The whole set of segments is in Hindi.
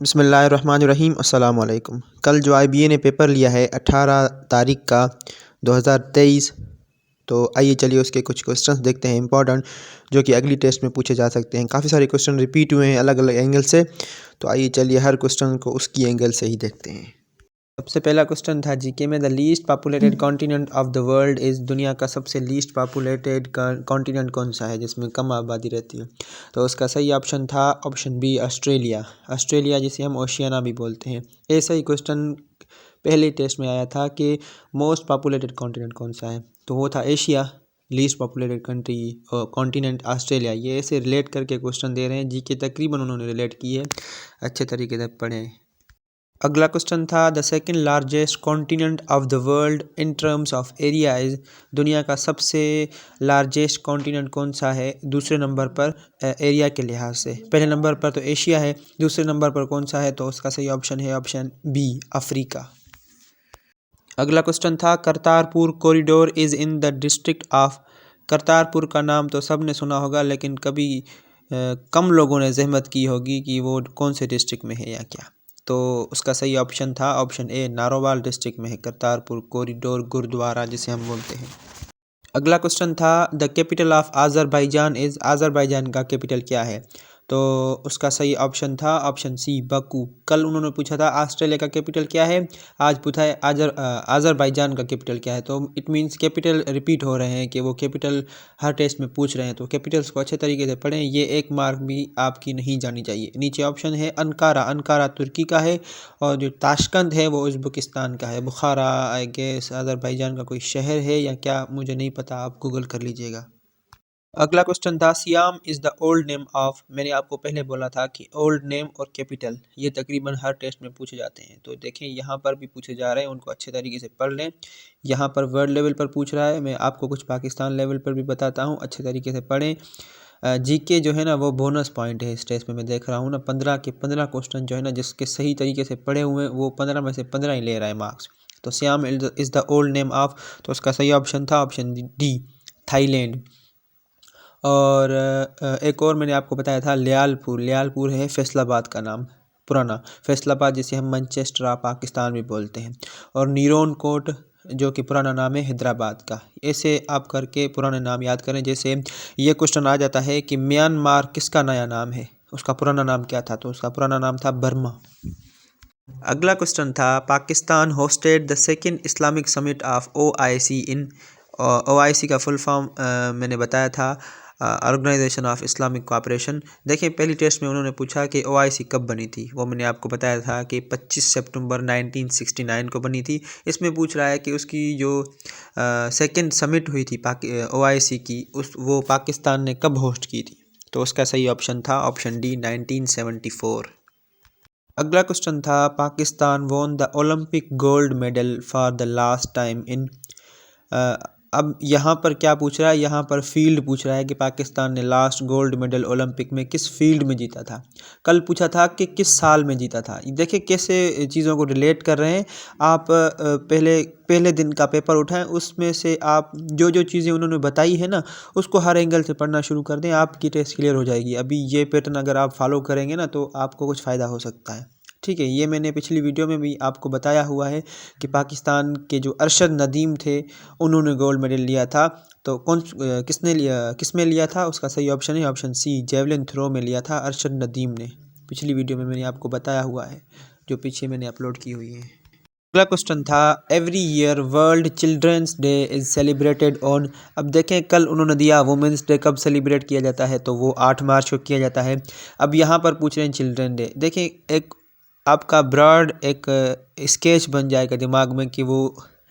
बिस्मिल्लाहिर्रहमानिर्रहीम अस्सलाम वालेकुम। कल जो IBA ने पेपर लिया है 18 तारीख का 2023। तो आइए चलिए उसके कुछ क्वेश्चंस देखते हैं इंपॉर्टेंट, जो कि अगली टेस्ट में पूछे जा सकते हैं। काफ़ी सारे क्वेश्चन रिपीट हुए हैं अलग अलग एंगल से, तो आइए चलिए हर क्वेश्चन को उसकी एंगल से ही देखते हैं। सबसे पहला क्वेश्चन था जीके में, the least populated continent of the world is, दुनिया का सबसे लीस्ट पॉपुलेटेड कॉन्टिनेंट कौन सा है जिसमें कम आबादी रहती है। तो उसका सही ऑप्शन था ऑप्शन बी, ऑस्ट्रेलिया। ऑस्ट्रेलिया जिसे हम ओशियाना भी बोलते हैं। ऐसा ही क्वेश्चन पहले टेस्ट में आया था कि मोस्ट पॉपुलेटेड कॉन्टिनेंट कौन सा है, तो वो था Asia. Least populated country continent Australia. ये ऐसे रिलेट करके क्वेश्चन दे रहे हैं जीके, तकरीबन उन्होंने रिलेट की है, अच्छे तरीके से पढ़ें। अगला क्वेश्चन था, the second largest continent of the world in terms of area is, दुनिया का सबसे लार्जेस्ट कॉन्टिनेंट कौन सा है दूसरे नंबर पर एरिया के लिहाज से। पहले नंबर पर तो एशिया है, दूसरे नंबर पर कौन सा है, तो उसका सही ऑप्शन है ऑप्शन बी, अफ्रीका। अगला क्वेश्चन था, Kartarpur corridor is in the district of, Kartarpur का नाम तो सब ने सुना होगा, लेकिन कभी कम लोगों ने जहमत की होगी कि वो कौन से डिस्ट्रिक्ट में है या क्या। तो उसका सही ऑप्शन था ऑप्शन ए, नारोवाल डिस्ट्रिक्ट में है करतारपुर कॉरिडोर गुरुद्वारा जिसे हम बोलते हैं। अगला क्वेश्चन था, the capital of Azerbaijan is, Azerbaijan का कैपिटल क्या है। तो उसका सही ऑप्शन था ऑप्शन सी, बकू। कल उन्होंने पूछा था ऑस्ट्रेलिया का कैपिटल क्या है, आज पूछा है आज़रबाईजान का कैपिटल क्या है। तो इट मीन्स कैपिटल रिपीट हो रहे हैं कि वो कैपिटल हर टेस्ट में पूछ रहे हैं, तो कैपिटल्स को अच्छे तरीके से पढ़ें। ये एक मार्क भी आपकी नहीं जानी चाहिए। नीचे ऑप्शन है अंकारा, अंकारा तुर्की का है, और जो ताशकंद है वो उज़्बेकिस्तान का है। बुखारा आई गेस आज़रबाईजान का कोई शहर है या क्या, मुझे नहीं पता, आप गूगल कर लीजिएगा। अगला क्वेश्चन था, SIAM is the old name of, मैंने आपको पहले बोला था कि ओल्ड नेम और कैपिटल ये तकरीबन हर टेस्ट में पूछे जाते हैं। तो देखें यहाँ पर भी पूछे जा रहे हैं, उनको अच्छे तरीके से पढ़ लें। यहाँ पर वर्ल्ड लेवल पर पूछ रहा है, मैं आपको कुछ पाकिस्तान लेवल पर भी बताता हूँ, अच्छे तरीके से पढ़ें। जीके जो है ना वो बोनस पॉइंट है इस टेस्ट में, मैं देख रहा हूँ ना 15 के 15 क्वेश्चन जो है ना जिसके सही तरीके से पढ़े हुए हैं वो 15 में से 15 ही ले रहा है मार्क्स। तो SIAM is the old name of, तो उसका सही ऑप्शन था ऑप्शन डी, थाईलैंड। और एक और मैंने आपको बताया था लियालपुर, लियालपुर है फैसलाबाद का नाम पुराना, फैसलाबाद जिसे हम मैनचेस्टर ऑफ पाकिस्तान भी बोलते हैं। और नीरोन कोट जो कि पुराना नाम है हैदराबाद का। ऐसे आप करके पुराने नाम याद करें। जैसे ये क्वेश्चन आ जाता है कि म्यांमार किसका नया नाम है, उसका पुराना नाम क्या था, तो उसका पुराना नाम था बर्मा। अगला क्वेश्चन था, Pakistan hosted the second Islamic summit of OIC in, OIC का फुल फॉर्म मैंने बताया था ऑर्गेनाइजेशन ऑफ इस्लामिक कोऑपरेशन। देखिए पहली टेस्ट में उन्होंने पूछा कि OIC कब बनी थी, वो मैंने आपको बताया था कि 25 सितंबर 1969 को बनी थी। इसमें पूछ रहा है कि उसकी जो सेकंड समिट हुई थी OIC की, वो पाकिस्तान ने कब होस्ट की थी। तो उसका सही ऑप्शन था ऑप्शन डी, 1974। अगला क्वेश्चन था, Pakistan won the Olympic gold medal for the last time in, अब यहाँ पर क्या पूछ रहा है, यहाँ पर फील्ड पूछ रहा है कि पाकिस्तान ने लास्ट गोल्ड मेडल ओलंपिक में किस फील्ड में जीता था। कल पूछा था कि किस साल में जीता था। देखिए कैसे चीज़ों को रिलेट कर रहे हैं आप। पहले दिन का पेपर उठाएं, उसमें से आप जो जो चीज़ें उन्होंने बताई है ना उसको हर एंगल से पढ़ना शुरू कर दें, आपकी टेस्ट क्लियर हो जाएगी। अभी ये पैटर्न अगर आप फॉलो करेंगे ना तो आपको कुछ फ़ायदा हो सकता है। ठीक है, ये मैंने पिछली वीडियो में भी आपको बताया हुआ है कि पाकिस्तान के जो अरशद नदीम थे उन्होंने गोल्ड मेडल लिया था। तो किसने लिया, किसमें लिया था, उसका सही ऑप्शन है ऑप्शन सी, जेवलिन थ्रो में लिया था अरशद नदीम ने। पिछली वीडियो में मैंने आपको बताया हुआ है, जो पीछे मैंने अपलोड की हुई है। अगला क्वेश्चन था, every year world children's day is celebrated on, अब देखें कल उन्होंने दिया वुमेंस डे कब सेलिब्रेट किया जाता है, तो वो 8 मार्च को किया जाता है। अब यहाँ पर पूछ रहे हैं चिल्ड्रन डे। देखें एक आपका ब्रॉड एक स्केच बन जाएगा दिमाग में कि वो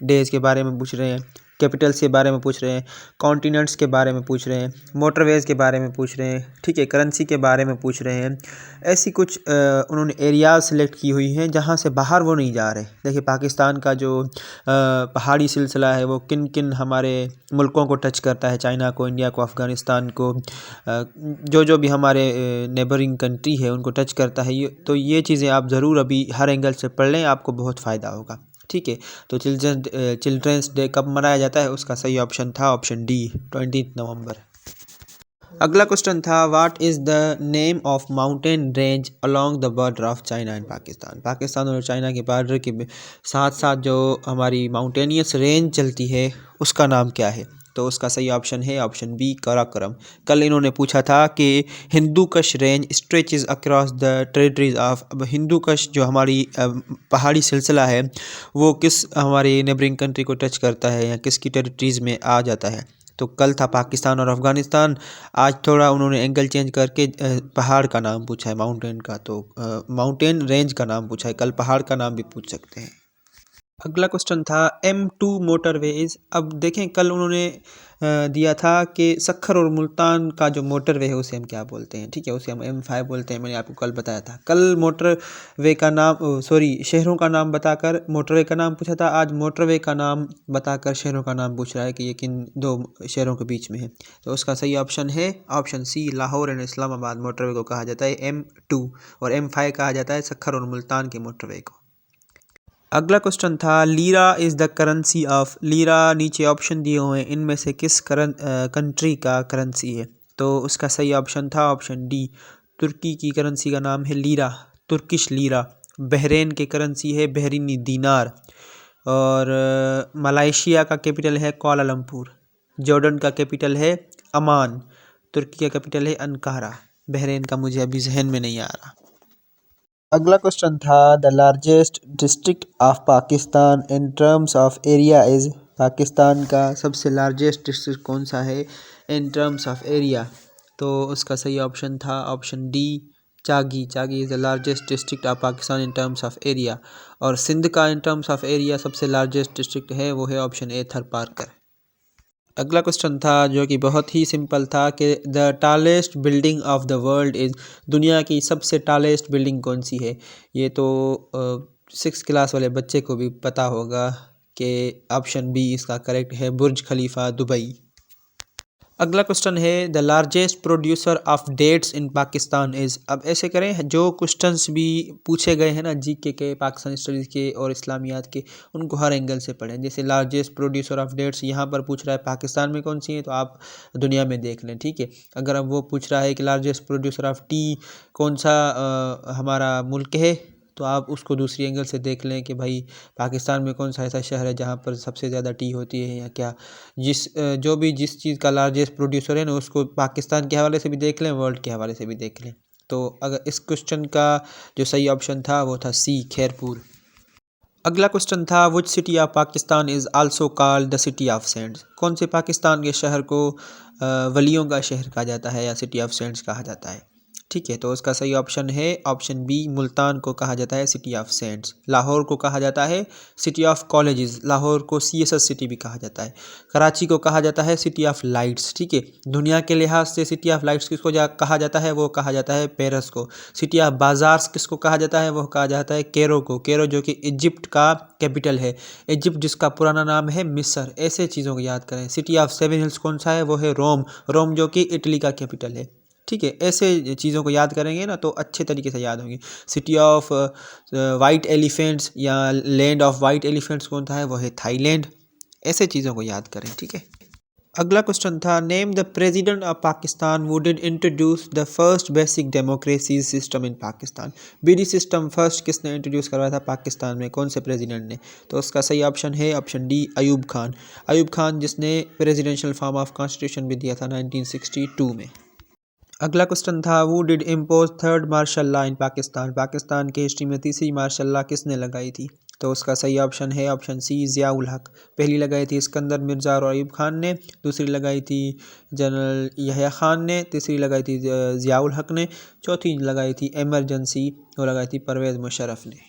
डेज़ के बारे में पूछ रहे हैं, कैपिटल्स के बारे में पूछ रहे हैं, कॉन्टिनेंट्स के बारे में पूछ रहे हैं, मोटरवेज़ के बारे में पूछ रहे हैं, ठीक है, करेंसी के बारे में पूछ रहे हैं। ऐसी कुछ उन्होंने एरियाज सेलेक्ट की हुई हैं जहाँ से बाहर वो नहीं जा रहे। देखिए पाकिस्तान का जो पहाड़ी सिलसिला है वो किन किन हमारे मुल्कों को टच करता है, चाइना को, इंडिया को, अफ़गानिस्तान को, जो जो भी हमारे नेबरिंग कंट्री है उनको टच करता है। तो ये चीज़ें आप ज़रूर अभी हर एंगल से पढ़ लें, आपको बहुत फ़ायदा होगा। ठीक है, तो चिल्ड्रंस डे कब मनाया जाता है, उसका सही ऑप्शन था ऑप्शन डी, 20 नवंबर। अगला क्वेश्चन था what is the name of mountain range along the border of China and Pakistan. Pakistan और चाइना के बॉर्डर के साथ साथ जो हमारी माउंटेनियस रेंज चलती है उसका नाम क्या है। तो उसका सही ऑप्शन है ऑप्शन बी काराकोरम। कल इन्होंने पूछा था कि हिंदू कश range stretches across the territories of. अब हिंदू कश जो हमारी पहाड़ी सिलसिला है वो किस हमारी नेबरिंग कंट्री को टच करता है या किसकी टेरिटरीज़ में आ जाता है। तो कल था पाकिस्तान और अफ़गानिस्तान, आज थोड़ा उन्होंने एंगल चेंज करके पहाड़ का नाम पूछा है माउंटेन का, तो माउंटेन रेंज का नाम पूछा है, कल पहाड़ का नाम भी पूछ सकते हैं। अगला क्वेश्चन था M2 मोटरवेज। अब देखें कल उन्होंने दिया था कि सक्खर और मुल्तान का जो मोटरवे है उसे हम क्या बोलते हैं, ठीक है, उसे हम M5 बोलते हैं। मैंने आपको कल बताया था। कल मोटरवे का नाम शहरों का नाम बताकर मोटरवे का नाम पूछा था, आज मोटरवे का नाम बताकर शहरों का नाम पूछ रहा है कि ये किन दो शहरों के बीच में है। तो उसका सही ऑप्शन है option C Lahore and Islamabad motorway को कहा जाता है M2 और M5 कहा जाता है सक्खर और मुल्तान के मोटरवे को। अगला क्वेश्चन था lira is the currency of. Lira नीचे ऑप्शन दिए हुए हैं, इनमें से किस कंट्री का करेंसी है। तो उसका सही ऑप्शन था ऑप्शन डी तुर्की की करेंसी का नाम है लीरा, तुर्किश लीरा। बहरीन की करेंसी है बहरीनी दीनार। और मलेशिया का कैपिटल है कुआलालंपुर। जॉर्डन का कैपिटल है अमान। तुर्की का कैपिटल है अंकारा। बहरीन का मुझे अभी जहन में नहीं आ रहा। अगला क्वेश्चन था the largest district of Pakistan in terms of area is. Pakistan का सबसे लार्जेस्ट डिस्ट्रिक्ट कौन सा है इन टर्म्स ऑफ एरिया। तो उसका सही ऑप्शन था option D Chagai. Chagai is the largest district of Pakistan in terms of area. और सिंध का इन टर्म्स ऑफ एरिया सबसे लार्जेस्ट डिस्ट्रिक्ट है वो है ऑप्शन ए थर पारकर। अगला क्वेश्चन था जो कि बहुत ही सिंपल था कि the tallest building of the world is. दुनिया की सबसे टालेस्ट बिल्डिंग कौन सी है। ये तो 6 क्लास वाले बच्चे को भी पता होगा कि ऑप्शन बी इसका करेक्ट है बुर्ज खलीफा दुबई। अगला क्वेश्चन है the largest producer of dates in Pakistan is. अब ऐसे करें जो क्वेश्चंस भी पूछे गए हैं ना जीके के पाकिस्तान स्टडीज़ के और इस्लामियात के, उनको हर एंगल से पढ़ें। जैसे लार्जेस्ट प्रोड्यूसर ऑफ डेट्स यहाँ पर पूछ रहा है पाकिस्तान में कौन सी है, तो आप दुनिया में देख लें, ठीक है। अगर अब वो पूछ रहा है कि लार्जेस्ट प्रोड्यूसर ऑफ टी कौन सा हमारा मुल्क है, तो आप उसको दूसरी एंगल से देख लें कि भाई पाकिस्तान में कौन सा ऐसा शहर है जहाँ पर सबसे ज़्यादा टी होती है या क्या। जिस चीज़ का लार्जेस्ट प्रोड्यूसर है ना उसको पाकिस्तान के हवाले से भी देख लें, वर्ल्ड के हवाले से भी देख लें। तो अगर इस क्वेश्चन का जो सही ऑप्शन था वो था सी खैरपुर। अगला क्वेश्चन था which city of Pakistan is also called the city of cents. कौन से पाकिस्तान के शहर को वलियों का शहर कहा जाता है या सिटी ऑफ सेंट्स कहा जाता है, ठीक है। तो उसका सही ऑप्शन है ऑप्शन बी मुल्तान को कहा जाता है सिटी ऑफ सेंट्स। लाहौर को कहा जाता है सिटी ऑफ कॉलेजेस। लाहौर को CSS सिटी भी कहा जाता है। कराची को कहा जाता है सिटी ऑफ लाइट्स, ठीक है। दुनिया के लिहाज से सिटी ऑफ लाइट्स किसको कहा जाता है, वो कहा जाता है पेरिस को। सिटी ऑफ बाजार्स किसको कहा जाता है, वो कहा जाता है कैरो को। कैरो जो कि इजिप्ट का कैपिटल है, इजिप्ट जिसका पुराना नाम है मिस्र। ऐसे चीज़ों को याद करें। सिटी ऑफ 7 हिल्स कौन सा है, वो है रोम। रोम जो कि इटली का कैपिटल है, ठीक है। ऐसे चीज़ों को याद करेंगे ना तो अच्छे तरीके से याद होंगी। सिटी ऑफ वाइट एलिफेंट्स या लैंड ऑफ वाइट एलिफेंट्स कौन सा है, वो है थाईलैंड। ऐसे चीज़ों को याद करें, ठीक है। अगला क्वेश्चन था name the president of Pakistan would introduce the first basic democracy system in Pakistan. BD system first किसने इंट्रोड्यूस करवाया था पाकिस्तान में, कौन से प्रेसिडेंट ने। तो उसका सही ऑप्शन है ऑप्शन डी अयूब खान। अयूब खान जिसने प्रेसिडेंशियल फॉर्म ऑफ कॉन्स्टिट्यूशन भी दिया था 1962 में। अगला क्वेश्चन था who did impose third martial law in Pakistan. Pakistan की हिस्ट्री में तीसरी मार्शल लॉ किसने लगाई थी। तो उसका सही ऑप्शन है ऑप्शन सी ज़ियाउल हक। पहली लगाई थी सिकंदर मिर्ज़ा और अयूब खान ने, दूसरी लगाई थी जनरल यहया खान ने, तीसरी लगाई थी ज़ियाउल हक ने, चौथी लगाई थी एमरजेंसी वो लगाई थी परवेज़ मुशर्रफ ने।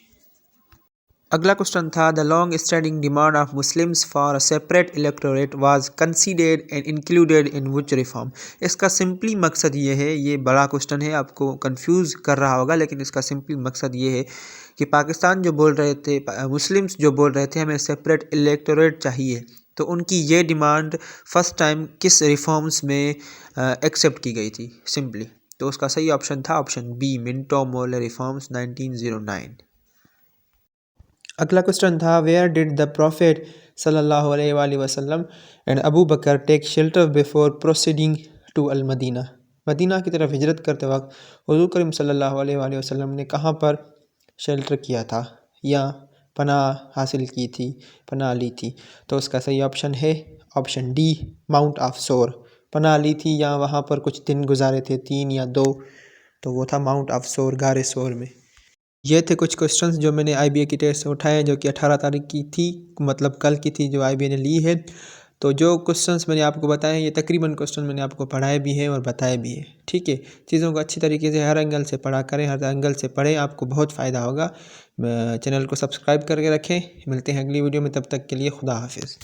अगला क्वेश्चन था the long standing demand of Muslims for a separate electorate was considered and included in which reform. इसका सिंपली मकसद ये है, ये बड़ा क्वेश्चन है आपको कंफ्यूज कर रहा होगा, लेकिन इसका सिंपली मकसद ये है कि पाकिस्तान जो बोल रहे थे, मुस्लिम्स जो बोल रहे थे हमें सेपरेट इलेक्टोरेट चाहिए, तो उनकी ये डिमांड फर्स्ट टाइम किस रिफॉर्म्स में एक्सेप्ट की गई थी सिंपली। तो उसका सही ऑप्शन था option B Minto Morley reforms 1909। अगला क्वेश्चन था वेयर डिड द प्रॉफिट सल्लल्लाहु अलैहि वसल्लम and Abu Bakr take shelter before proceeding to al Medina, Medina की तरफ हिजरत करते वक्त हुज़ूर करीम सल्लल्लाहु अलैहि वसल्लम ने कहाँ पर शेल्टर किया था या पनाह हासिल की थी, पनाह ली थी? तो उसका सही ऑप्शन है ऑप्शन डी, माउंट ऑफ सोर। पनाह ली थी या वहाँ पर कुछ दिन गुजारे थे, 3 या 2, तो वो था माउंट ऑफ सोर, गारे सोर में। ये थे कुछ क्वेश्चंस जो मैंने IBA की टेस्ट से उठाए, जो कि 18 तारीख की थी, मतलब कल की थी, जो IBA ने ली है। तो जो क्वेश्चंस मैंने आपको बताए, ये तकरीबन क्वेश्चन मैंने आपको पढ़ाए भी हैं और बताए भी हैं। ठीक है, चीज़ों को अच्छी तरीके से हर एंगल से पढ़ा करें, हर एंगल से पढ़ें, आपको बहुत फ़ायदा होगा। चैनल को सब्सक्राइब करके रखें। मिलते हैं अगली वीडियो में, तब तक के लिए खुदा हाफिज़।